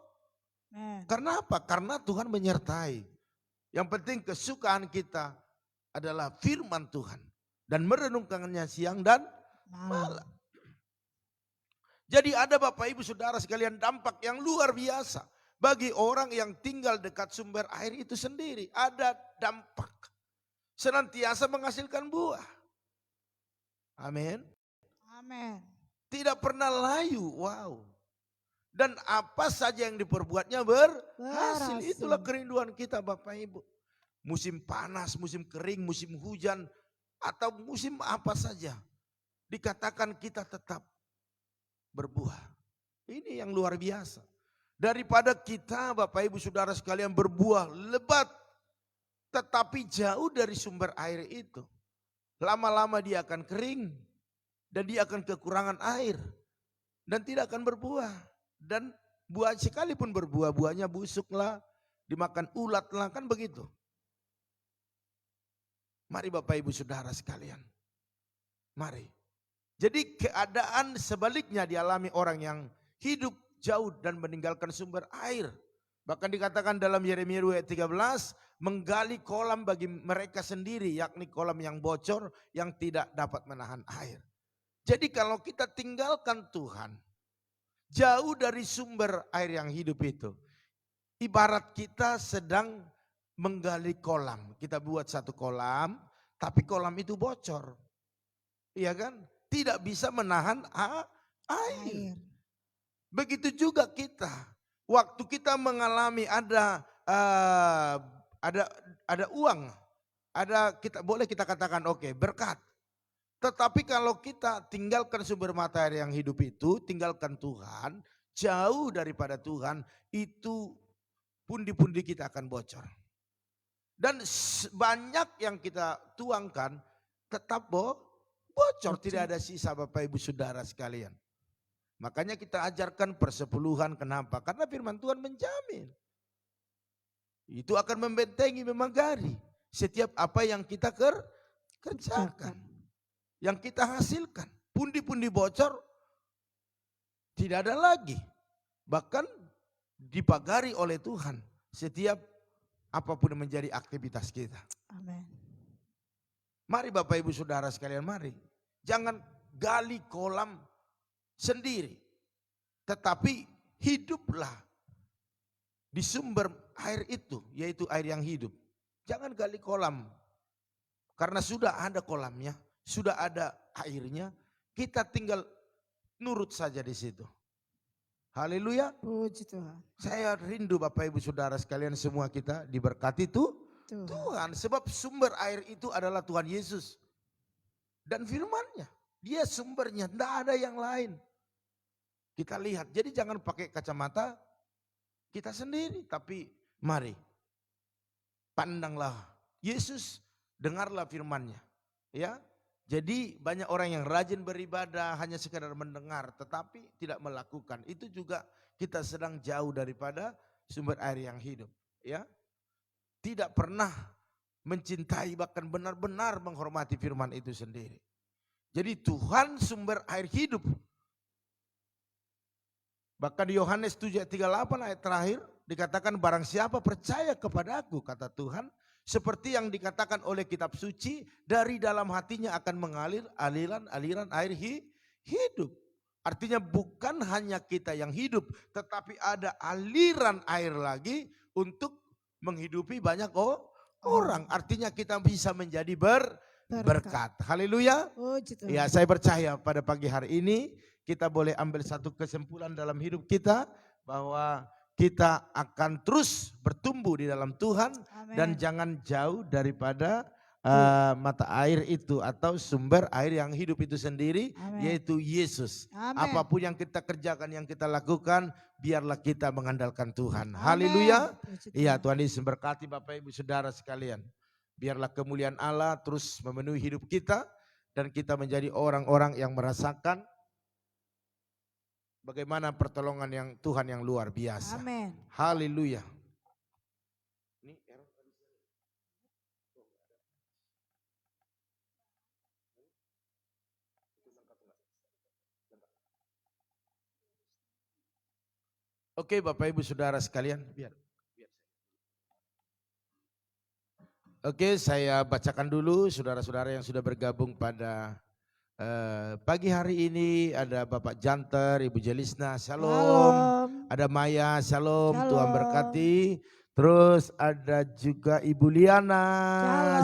Amin. Karena apa? Karena Tuhan menyertai. Yang penting kesukaan kita adalah firman Tuhan. Dan merenungkannya siang dan malam. Jadi ada Bapak Ibu Saudara sekalian dampak yang luar biasa. Bagi orang yang tinggal dekat sumber air itu sendiri. Ada dampak. Senantiasa menghasilkan buah. Amin. Amin. Tidak pernah layu. Wow. Dan apa saja yang diperbuatnya berhasil. Itulah kerinduan kita Bapak Ibu. Musim panas, musim kering, musim hujan. Atau musim apa saja. Dikatakan kita tetap berbuah. Ini yang luar biasa. Daripada kita Bapak Ibu Saudara sekalian berbuah lebat. Tetapi jauh dari sumber air itu. Lama-lama dia akan kering. Dan dia akan kekurangan air. Dan tidak akan berbuah. Dan buah sekalipun berbuah, buahnya busuklah. Dimakan ulatlah, kan begitu. Mari Bapak Ibu Saudara sekalian. Mari. Jadi keadaan sebaliknya dialami orang yang hidup jauh dan meninggalkan sumber air. Bahkan dikatakan dalam Yeremia 13, menggali kolam bagi mereka sendiri, yakni kolam yang bocor yang tidak dapat menahan air. Jadi kalau kita tinggalkan Tuhan, jauh dari sumber air yang hidup itu, ibarat kita sedang menggali kolam. Kita buat satu kolam, tapi kolam itu bocor. Iya kan? Tidak bisa menahan air. Begitu juga kita. Waktu kita mengalami ada uang, boleh kita katakan oke, berkat. Tetapi kalau kita tinggalkan sumber mata air yang hidup itu, tinggalkan Tuhan, jauh daripada Tuhan, itu pundi-pundi kita akan bocor. Dan banyak yang kita tuangkan tetap bocor, tidak ada sisa Bapak Ibu Saudara sekalian. Makanya kita ajarkan persepuluhan, kenapa? Karena firman Tuhan menjamin. Itu akan membentengi, memagari setiap apa yang kita kerjakan. Yang kita hasilkan. Pundi-pundi bocor tidak ada lagi. Bahkan dipagari oleh Tuhan setiap apapun yang menjadi aktivitas kita. Amin. Mari Bapak Ibu Saudara sekalian, mari. Jangan gali kolam sendiri. Tetapi hiduplah di sumber air itu, yaitu air yang hidup. Jangan gali kolam. Karena sudah ada kolamnya, sudah ada airnya, kita tinggal nurut saja di situ. Haleluya. Puji Tuhan. Saya rindu Bapak Ibu Saudara sekalian, semua kita diberkati Tuhan. Sebab sumber air itu adalah Tuhan Yesus. Dan firman-Nya. Dia sumbernya, tidak ada yang lain. Kita lihat, jadi jangan pakai kacamata kita sendiri. Tapi mari, pandanglah Yesus, dengarlah firman-Nya. Ya, jadi banyak orang yang rajin beribadah, hanya sekadar mendengar, tetapi tidak melakukan. Itu juga kita sedang jauh daripada sumber air yang hidup. Ya, tidak pernah mencintai, bahkan benar-benar menghormati firman itu sendiri. Jadi Tuhan sumber air hidup. Bahkan di Yohanes 7:38 ayat terakhir dikatakan, barang siapa percaya kepadaku, kata Tuhan, seperti yang dikatakan oleh kitab suci, dari dalam hatinya akan mengalir aliran air hidup. Artinya bukan hanya kita yang hidup, tetapi ada aliran air lagi untuk menghidupi banyak orang. Artinya kita bisa menjadi berkat. Haleluya. Ya, saya percaya pada pagi hari ini kita boleh ambil satu kesimpulan dalam hidup kita, bahwa kita akan terus bertumbuh di dalam Tuhan. Amen. Dan jangan jauh daripada mata air itu atau sumber air yang hidup itu sendiri, Amin. yaitu Yesus. Amin. Apapun yang kita kerjakan, yang kita lakukan, biarlah kita mengandalkan Tuhan. Amin. Haleluya. Puji Iya, Tuhan. Tuhan Yesus berkati Bapak Ibu Saudara sekalian. Biarlah kemuliaan Allah terus memenuhi hidup kita dan kita menjadi orang-orang yang merasakan bagaimana pertolongan yang Tuhan yang luar biasa. Amin. Haleluya. Oke, Bapak Ibu Saudara sekalian, Oke, saya bacakan dulu saudara-saudara yang sudah bergabung pada pagi hari ini. Ada Bapak Janter, Ibu Jelisna, shalom. Shalom. Ada Maya, shalom, Shalom. Tuhan berkati. Terus ada juga Ibu Liana,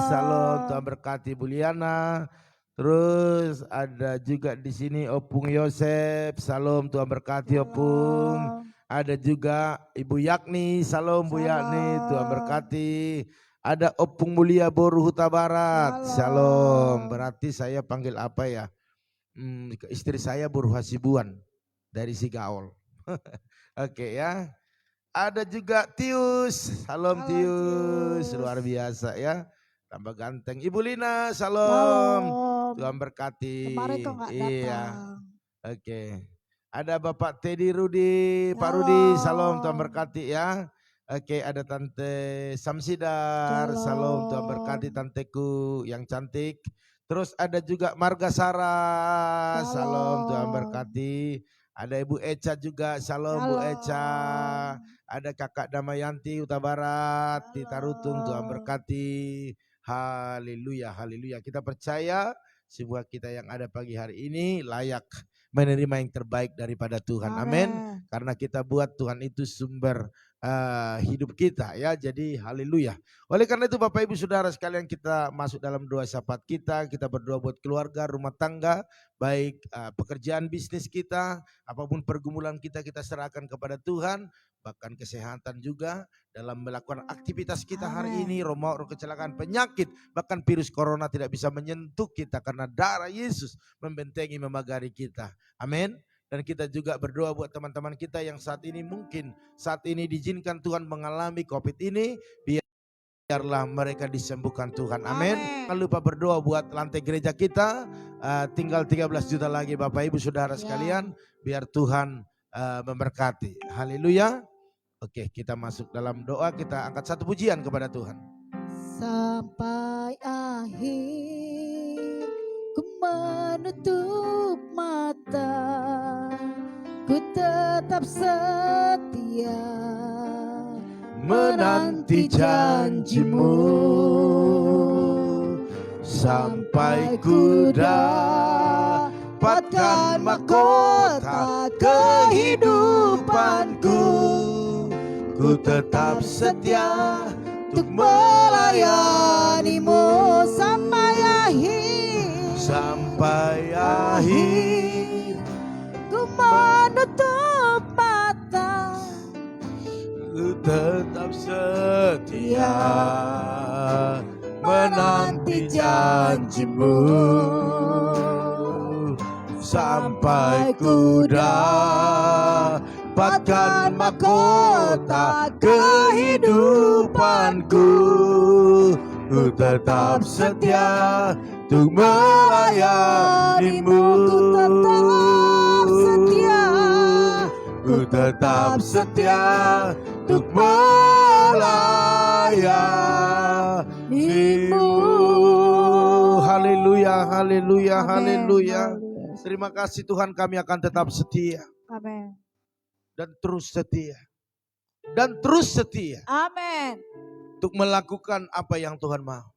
shalom, Tuhan berkati Ibu Liana. Terus ada juga di sini Opung Yosef, shalom, Tuhan berkati Opung. Ada juga Ibu Yakni, shalom Bu Yakni, Tuhan berkati. Ada Opung Mulia Boru Huta Barat, shalom. Berarti saya panggil apa ya? Istri saya Boru Hasibuan dari Sigaol. Oke ya. Ada juga Tius, shalom Tius, luar biasa ya. Tambah ganteng. Ibu Lina, shalom. Tuhan berkati. Kemarin kok nggak datang. Iya. Oke. Ada Bapak Teddy Rudi, Pak Rudi, shalom, Tuhan berkati ya. Oke, ada Tante Samsidar, shalom, Tuhan berkati tanteku yang cantik. Terus ada juga Marga Sarah, shalom, Tuhan berkati. Ada Ibu Eca juga, shalom Bu Eca. Ada Kakak Damayanti Huta Barat di Tarutung, Tuhan berkati. Haleluya, haleluya. Kita percaya semua kita yang ada pagi hari ini layak menerima yang terbaik daripada Tuhan. Amin. Karena kita buat Tuhan itu sumber hidup kita ya. Jadi haleluya. Oleh karena itu Bapak Ibu Saudara sekalian, kita masuk dalam doa syafaat kita berdoa buat keluarga, rumah tangga, baik pekerjaan bisnis kita, apapun pergumulan kita serahkan kepada Tuhan. Bahkan kesehatan juga dalam melakukan aktivitas kita hari ini, roh kecelakaan, penyakit, bahkan virus corona tidak bisa menyentuh kita karena darah Yesus membentengi, memagari kita. Amin. Dan kita juga berdoa buat teman-teman kita yang saat ini mungkin saat ini diizinkan Tuhan mengalami COVID ini, biarlah mereka disembuhkan Tuhan. Amin. Jangan lupa berdoa buat lantai gereja kita, tinggal 13 juta lagi Bapak Ibu Saudara sekalian, biar Tuhan memberkati. Haleluya. Oke, kita masuk dalam doa, kita angkat satu pujian kepada Tuhan. Sampai akhir ku menutup mata, ku tetap setia menanti janjimu, sampai ku dapatkan mahkota kehidupanku. Ku tetap setia untuk melayanimu sampai akhir. Sampai akhir ku menutup mata, ku tetap setia menanti janjimu, sampai ku dapatkan mahkota kehidupanku. Ku tetap setia untuk melayanimu. Ku tetap setia untuk melayanimu. Haleluya, haleluya, haleluya. Terima kasih Tuhan, kami akan tetap setia. Amin. Dan terus setia. Dan terus setia. Amin. Untuk melakukan apa yang Tuhan mau.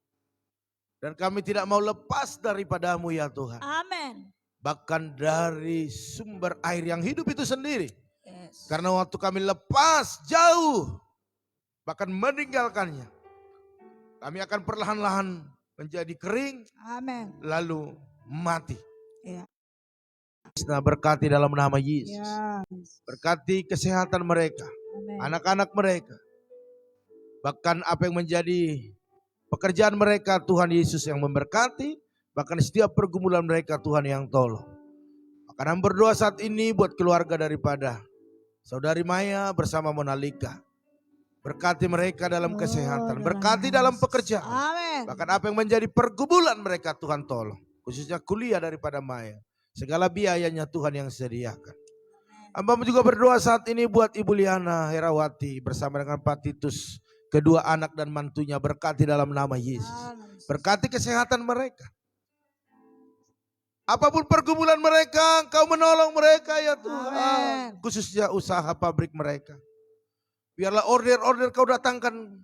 Dan kami tidak mau lepas daripadamu ya Tuhan. Amin. Bahkan dari sumber air yang hidup itu sendiri. Yes. Karena waktu kami lepas jauh, bahkan meninggalkannya, kami akan perlahan-lahan menjadi kering. Amin. Lalu mati. Ya. Nah, berkati dalam nama Yesus. Yes. Berkati kesehatan mereka, Amin. anak-anak mereka. Bahkan apa yang menjadi pekerjaan mereka Tuhan Yesus yang memberkati, bahkan setiap pergumulan mereka Tuhan yang tolong. Maka kami berdoa saat ini buat keluarga daripada Saudari Maya bersama Monalika. Berkati mereka dalam kesehatan, berkati dalam pekerjaan. Amin. Bahkan apa yang menjadi pergumulan mereka Tuhan tolong. Khususnya kuliah daripada Maya. Segala biayanya Tuhan yang sediakan. Hamba juga berdoa saat ini buat Ibu Liana Herawati bersama dengan Pak Titus. Kedua anak dan mantunya, berkati dalam nama Yesus. Berkati kesehatan mereka. Apapun pergumulan mereka, Engkau menolong mereka ya Tuhan. Amin. Khususnya usaha pabrik mereka. Biarlah order-order Kau datangkan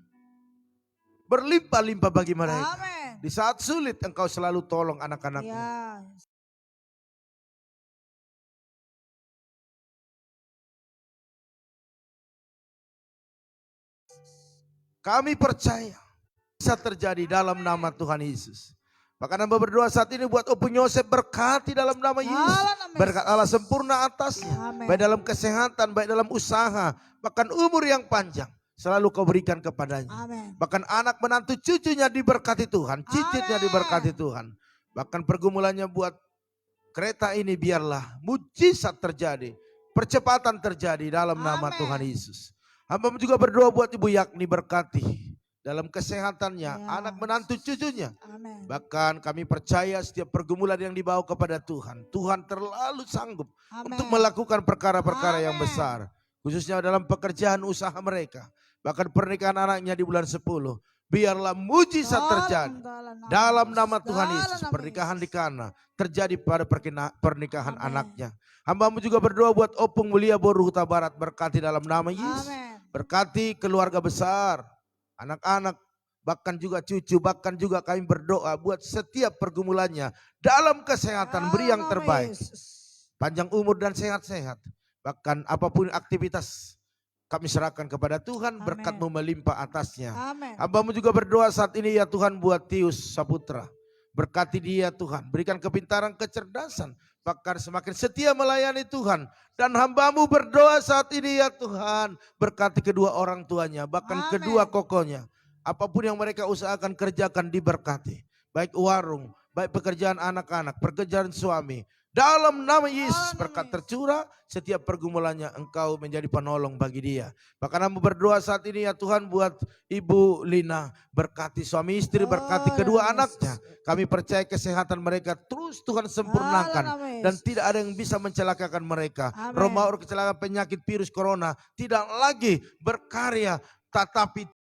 berlimpah-limpah bagi mereka. Amin. Di saat sulit Engkau selalu tolong anak-anakmu. Ya. Kami percaya bisa terjadi dalam nama Tuhan Yesus. Bahkan hamba berdoa saat ini buat Opung Yosef, berkati dalam nama Yesus. Berkat Allah sempurna atasnya. Amin. Baik dalam kesehatan, baik dalam usaha. Bahkan umur yang panjang selalu Kau berikan kepadanya. Amin. Bahkan anak menantu cucunya diberkati Tuhan. Cicitnya Amin. diberkati Tuhan. Bahkan pergumulannya buat kereta ini biarlah mujizat terjadi. Percepatan terjadi dalam nama Amin. Tuhan Yesus. Hamba juga berdoa buat Ibu Yakni, berkati dalam kesehatannya, Ya. anak menantu cucunya. Amin. Bahkan kami percaya setiap pergumulan yang dibawa kepada Tuhan, Tuhan terlalu sanggup Amin. untuk melakukan perkara-perkara yang Amin. besar. Khususnya dalam pekerjaan usaha mereka. Bahkan pernikahan anaknya di bulan 10. Biarlah mujizat terjadi. Dalam nama Tuhan Yesus, pernikahan di Kana terjadi pada pernikahan Amin. anaknya. Hamba-Mu juga berdoa buat Opung Mulia Boru Huta Barat, berkati dalam nama Yesus. Amin. Berkati keluarga besar, anak-anak, bahkan juga cucu, bahkan juga kami berdoa buat setiap pergumulannya. Dalam kesehatan beri yang Dalam nama terbaik. Yesus. Panjang umur dan sehat-sehat. Bahkan apapun aktivitas kami serahkan kepada Tuhan, Amin. berkat-Mu melimpah atasnya. Amin. Hamba-Mu juga berdoa saat ini ya Tuhan buat Tius Saputra. Berkati dia Tuhan, berikan kepintaran, kecerdasan. Bahkan semakin setia melayani Tuhan. Dan hamba-Mu berdoa saat ini ya Tuhan. Berkati kedua orang tuanya, bahkan Amin. kedua kokonya. Apapun yang mereka usahakan kerjakan diberkati. Baik warung, baik pekerjaan anak-anak, pekerjaan suami. Dalam nama Yesus Dalam nama berkat Yesus. tercurah, setiap pergumulannya Engkau menjadi penolong bagi dia. Bahkan hamba berdoa saat ini ya Tuhan buat Ibu Lina. Berkati suami istri, berkati kedua dalam anaknya. Yesus. Kami percaya kesehatan mereka terus Tuhan sempurnakan. Dalam nama Dan Yesus. tidak ada yang bisa mencelakakan mereka. Amin. Roh maut kecelakaan penyakit virus corona tidak lagi berkarya. Tetapi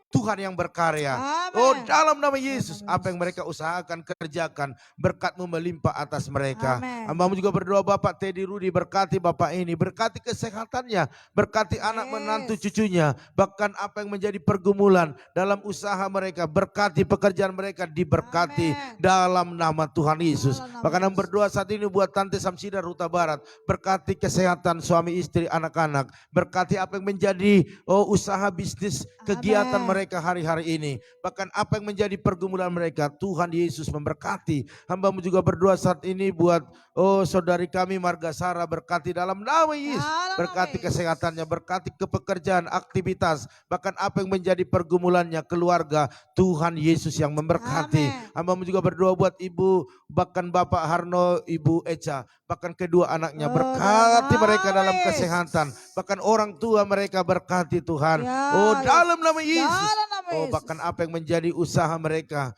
Tuhan yang berkarya. Amin. Oh dalam nama Yesus, Dalam nama apa yang mereka usahakan kerjakan, berkat-Mu melimpah atas mereka. Amin. Hamba-Mu juga berdoa Bapak Teddy Rudi, berkati Bapak ini, berkati kesehatannya, berkati anak Yes. menantu cucunya, bahkan apa yang menjadi pergumulan dalam usaha mereka, berkati pekerjaan mereka, diberkati Amin. dalam nama Tuhan Yesus. Dalam nama Bahkan yang Yesus. berdoa saat ini buat Tante Samsida Huta Barat, berkati kesehatan suami istri anak-anak, berkati apa yang menjadi usaha bisnis kegiatan Amin. mereka hari-hari ini. Bahkan apa yang menjadi pergumulan mereka, Tuhan Yesus memberkati. Hamba-Mu juga berdoa saat ini buat saudari kami Marga Sara, berkati dalam nama Yesus. Dalam Berkati nama Yesus. kesehatannya, berkati kepekerjaan, aktivitas, bahkan apa yang menjadi pergumulannya, keluarga, Tuhan Yesus yang memberkati. Amin. Hamba-Mu juga berdoa buat Ibu, bahkan Bapak Harno, Ibu Eca, bahkan kedua anaknya, berkati dalam mereka nama dalam Yesus. kesehatan, bahkan orang tua mereka berkati Tuhan. Ya, Dalam nama Yesus. Dalam nama Yesus. Bahkan apa yang menjadi usaha mereka,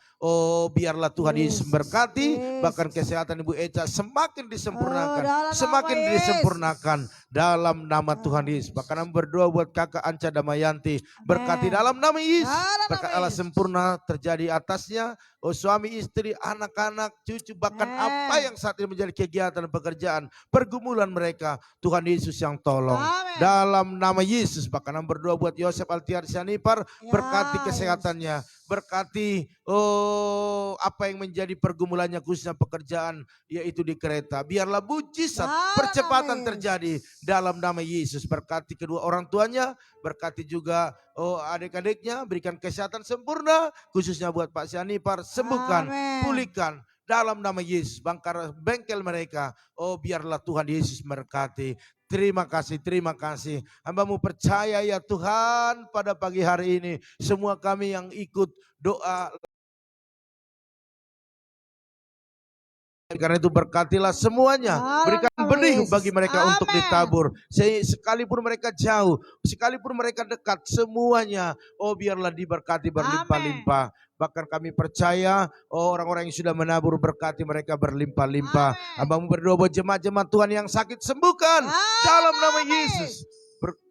biarlah Tuhan Yesus Yesus. memberkati, Yesus. bahkan kesehatan Ibu Eca semakin disempurnakan, dalam semakin nama Yesus. disempurnakan dalam nama Tuhan Yesus. Bahkan kami berdoa buat Kakak Anca Damayanti, berkati dalam nama Yesus. Dalam Berkat nama Allah Yesus. sempurna terjadi atasnya, suami istri, anak-anak, cucu, bahkan Amin. apa yang saat ini menjadi kegiatan pekerjaan, pergumulan mereka, Tuhan Yesus yang tolong. Amin. Dalam nama Yesus. Bahkan kami berdoa buat Yosef Altiar Sianipar, Ya, berkati kesehatannya, berkati apa yang menjadi pergumulannya khususnya pekerjaan, yaitu di kereta. Biarlah mujizat, Dalam percepatan nama terjadi dalam nama Yesus. Berkati kedua orang tuanya, berkati juga adik-adiknya, berikan kesehatan sempurna, khususnya buat Pak Sianipar, sembuhkan, Amin. pulihkan, dalam nama Yesus. Bengkel mereka, oh biarlah Tuhan Yesus memberkati. Terima kasih. Hamba-Mu percaya ya Tuhan pada pagi hari ini. Semua kami yang ikut doa. Karena itu berkatilah semuanya. Berikan benih bagi mereka untuk ditabur. Sekalipun mereka jauh, sekalipun mereka dekat, semuanya. Oh biarlah diberkati berlimpah-limpah. Bahkan kami percaya orang-orang yang sudah menabur berkati mereka berlimpah-limpah. Hamba-Mu berdoa buat jemaat-jemaat Tuhan yang sakit, sembuhkan dalam nama Yesus.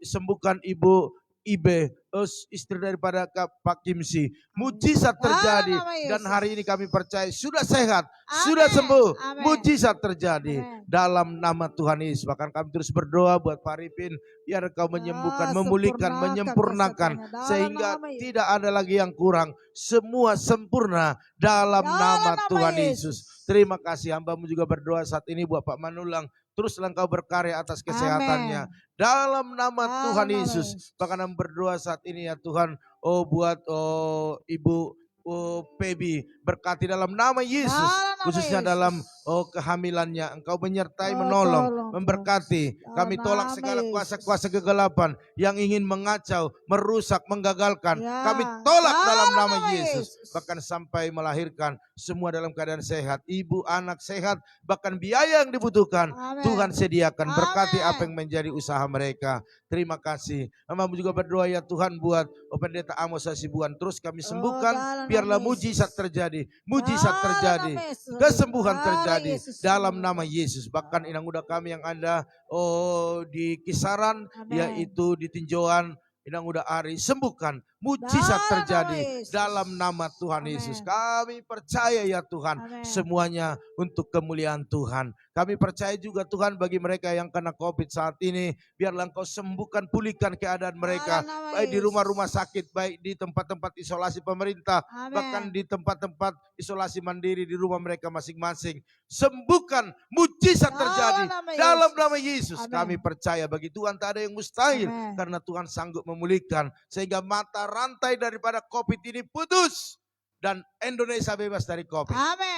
Sembuhkan Ibu Ibe, istri daripada Pak Kimsi. Mujizat terjadi dan hari ini kami percaya sudah sehat, sudah sembuh. Mujizat terjadi dalam nama Tuhan Yesus. Bahkan kami terus berdoa buat Pak Arifin, biar Kau menyembuhkan, memulihkan, menyempurnakan sehingga tidak ada lagi yang kurang. Semua sempurna dalam nama Tuhan Yesus. Terima kasih. Hamba-Mu juga berdoa saat ini buat Pak Manulang. Teruslah Engkau berkarya atas kesehatannya. Dalam nama Tuhan Yesus. Bahkan berdoa saat ini ya Tuhan. Oh buat Ibu Pebi. Berkati dalam nama Yesus. Khususnya dalam kehamilannya. Engkau menyertai, menolong, memberkati. Kami tolak segala kuasa-kuasa kegelapan yang ingin mengacau, merusak, menggagalkan. Kami tolak dalam nama Yesus. Bahkan sampai melahirkan semua dalam keadaan sehat. Ibu, anak sehat. Bahkan biaya yang dibutuhkan Tuhan sediakan. Berkati apa yang menjadi usaha mereka. Terima kasih. Hamba-Mu juga berdoa ya Tuhan buat Pendeta Amos Hasibuan. Terus kami sembuhkan. Biarlah mujizat terjadi. Mujizat terjadi. Kesembuhan terjadi dalam nama Yesus. Bahkan inang muda kami yang ada di kisaran, yaitu di tinjauan, inang muda Ari, sembuhkan. Mujizat terjadi dalam nama Tuhan Yesus. Kami percaya ya Tuhan, semuanya untuk kemuliaan Tuhan. Kami percaya juga Tuhan bagi mereka yang kena COVID saat ini, biarlah Engkau sembuhkan, pulihkan keadaan mereka, baik di rumah-rumah sakit, baik di tempat-tempat isolasi pemerintah, bahkan di tempat-tempat isolasi mandiri di rumah mereka masing-masing. Sembuhkan, mujizat terjadi dalam nama Yesus. Kami percaya bagi Tuhan tak ada yang mustahil, karena Tuhan sanggup memulihkan, sehingga mata rantai daripada COVID ini putus dan Indonesia bebas dari COVID.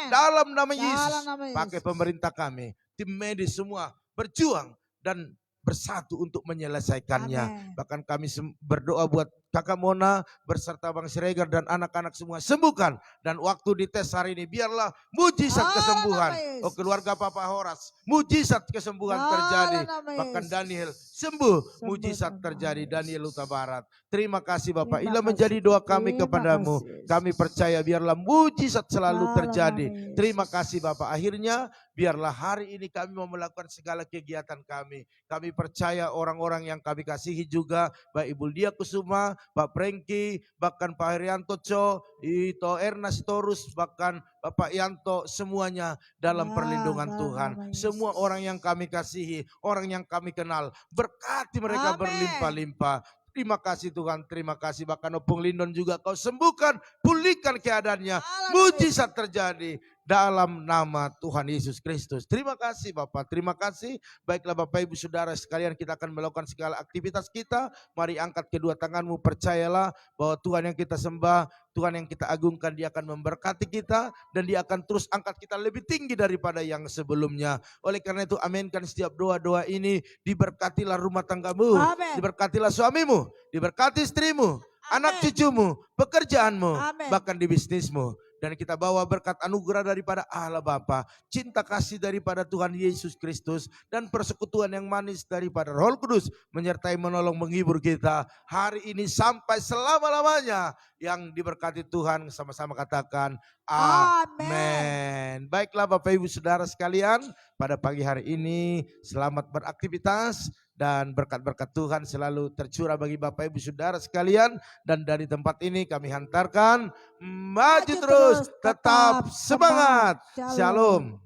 Dalam nama Yesus, pakai pemerintah kami, tim medis semua berjuang dan bersatu untuk menyelesaikannya. Bahkan kami berdoa buat Kakak Mona beserta Bang Siregar dan anak-anak semua, sembuhkan. Dan waktu dites hari ini biarlah mujizat kesembuhan. Keluarga Papa Horas, mujizat kesembuhan terjadi. Bahkan Daniel sembuh, mujizat terjadi. Daniel Huta Barat. Terima kasih Bapak. Inilah menjadi doa kami kepadamu. Kami percaya biarlah mujizat selalu terjadi. Terima kasih Bapak. Akhirnya biarlah hari ini kami mau melakukan segala kegiatan kami. Kami percaya orang-orang yang kami kasihi juga, baik Ibu Dia Kusuma, Pak Prengki, bahkan Pak Herianto Ito Ernest Torus, bahkan Bapak Yanto, semuanya dalam perlindungan Tuhan. Semua orang yang kami kasihi, orang yang kami kenal, berkati mereka berlimpah-limpah. Terima kasih Tuhan, terima kasih. Bahkan Opung Lindon juga Kau sembuhkan, pulihkan keadaannya. Mujizat terjadi dalam nama Tuhan Yesus Kristus. Terima kasih Bapak, terima kasih. Baiklah Bapak Ibu Saudara sekalian, kita akan melakukan segala aktivitas kita. Mari angkat kedua tanganmu, percayalah bahwa Tuhan yang kita sembah, Tuhan yang kita agungkan, Dia akan memberkati kita dan Dia akan terus angkat kita lebih tinggi daripada yang sebelumnya. Oleh karena itu aminkan setiap doa-doa ini. Diberkatilah rumah tanggamu, diberkatilah suamimu, diberkati istrimu, anak cucumu, pekerjaanmu, bahkan di bisnismu. Dan kita bawa berkat anugerah daripada Allah Bapa, cinta kasih daripada Tuhan Yesus Kristus, dan persekutuan yang manis daripada Roh Kudus menyertai, menolong, menghibur kita hari ini sampai selama-lamanya. Yang diberkati Tuhan, sama-sama katakan amin. Baiklah Bapak Ibu Saudara sekalian, pada pagi hari ini selamat beraktivitas. Dan berkat-berkat Tuhan selalu tercurah bagi Bapak Ibu Saudara sekalian. Dan dari tempat ini kami hantarkan, maju terus, tetap semangat. Shalom.